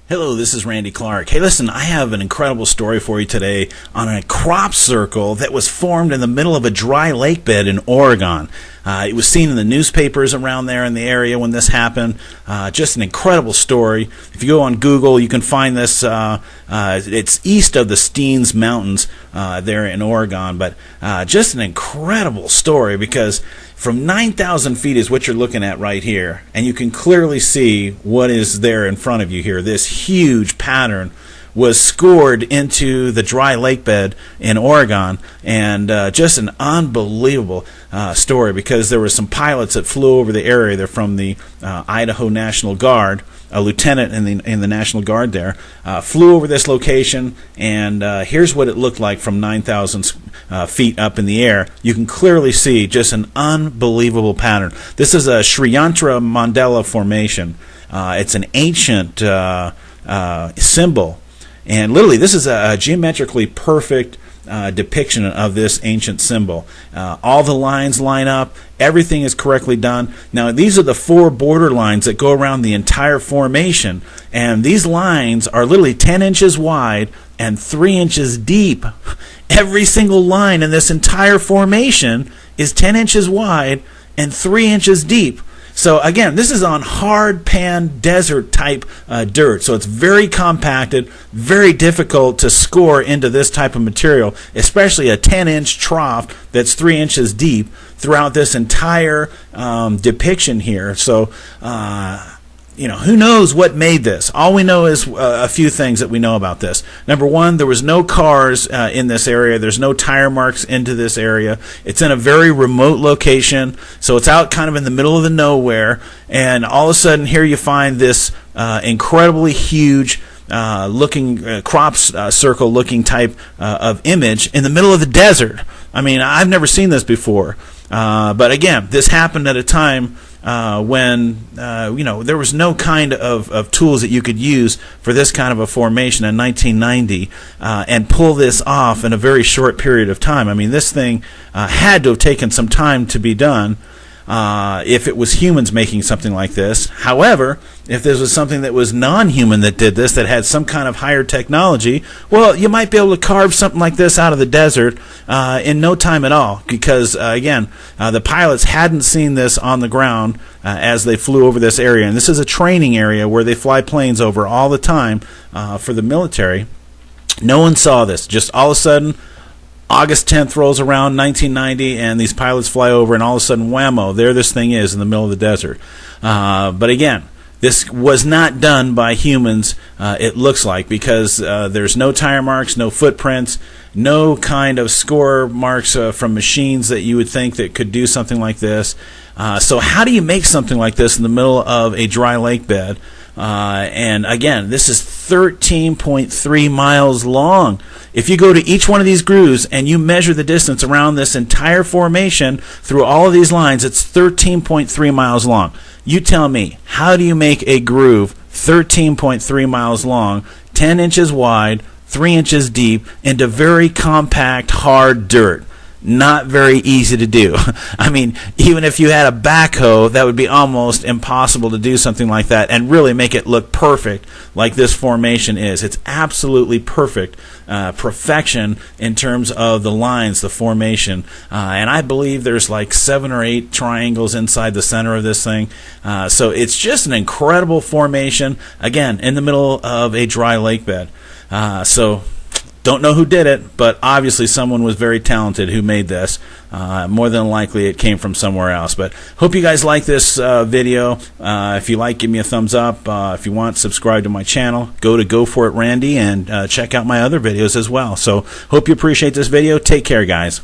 Hello, this is Randy Clark. Hey, listen, I have an incredible story for you today on a crop circle that was formed in the middle of a dry lake bed in Oregon. It was seen in the newspapers around there in the area when this happened. Just an incredible story. If you go on Google, you can find this. It's east of the Steens Mountains there in Oregon. But just an incredible story because from 9,000 feet is what you're looking at right here. And you can clearly see what is there in front of you here. This huge pattern was scored into the dry lake bed in Oregon, and just an unbelievable story because there were some pilots that flew over the area. They're from the Idaho National Guard. A lieutenant in the National Guard there flew over this location, and here's what it looked like from 9,000 feet up in the air. You can clearly see just an unbelievable pattern. This is a Sri Yantra Mandala formation. It's an ancient symbol. And literally, this is a geometrically perfect depiction of this ancient symbol. All the lines line up. Everything is correctly done. Now, these are the four border lines that go around the entire formation. And these lines are literally 10 inches wide and 3 inches deep. Every single line in this entire formation is 10 inches wide and 3 inches deep. So again, this is on hard pan desert type dirt, so it's very compacted, very difficult to score into this type of material, especially a 10-inch trough that's 3 inches deep throughout this entire depiction here. So who knows what made this? All we know is a few things that we know about this. Number one, there was no cars in this area. There's no tire marks into this area. It's in a very remote location, so it's out kind of in the middle of the nowhere. And all of a sudden, here you find this incredibly huge looking crop circle looking type of image in the middle of the desert. I mean, I've never seen this before. But again, this happened at a time when there was no kind of tools that you could use for this kind of a formation in 1990 and pull this off in a very short period of time. I mean, this thing had to have taken some time to be done if it was humans making something like this. However, if this was something that was non-human that did this, that had some kind of higher technology, well, you might be able to carve something like this out of the desert in no time at all, because again, the pilots hadn't seen this on the ground as they flew over this area. And this is a training area where they fly planes over all the time for the military. No one saw this. Just all of a sudden, August 10th rolls around, 1990, and these pilots fly over, and all of a sudden, whammo, there this thing is in the middle of the desert. But again, this was not done by humans, it looks like, because there's no tire marks, no footprints, no kind of score marks from machines that you would think that could do something like this. So how do you make something like this in the middle of a dry lake bed? And again, this is 13.3 miles long. If you go to each one of these grooves and you measure the distance around this entire formation through all of these lines, it's 13.3 miles long. You tell me, how do you make a groove 13.3 miles long, 10 inches wide, 3 inches deep, into very compact, hard dirt? Not very easy to do. I mean, even if you had a backhoe, that would be almost impossible to do something like that and really make it look perfect like this formation is. It's absolutely perfect, perfection in terms of the lines, the formation. And I believe there's like 7 or 8 triangles inside the center of this thing. So it's just an incredible formation, again, in the middle of a dry lake bed. Don't know who did it, but obviously someone was very talented who made this. More than likely it came from somewhere else. But hope you guys like this video. If you like, give me a thumbs up. If you want, subscribe to my channel. Go for it, Randy, and check out my other videos as well. So hope you appreciate this video. Take care, guys.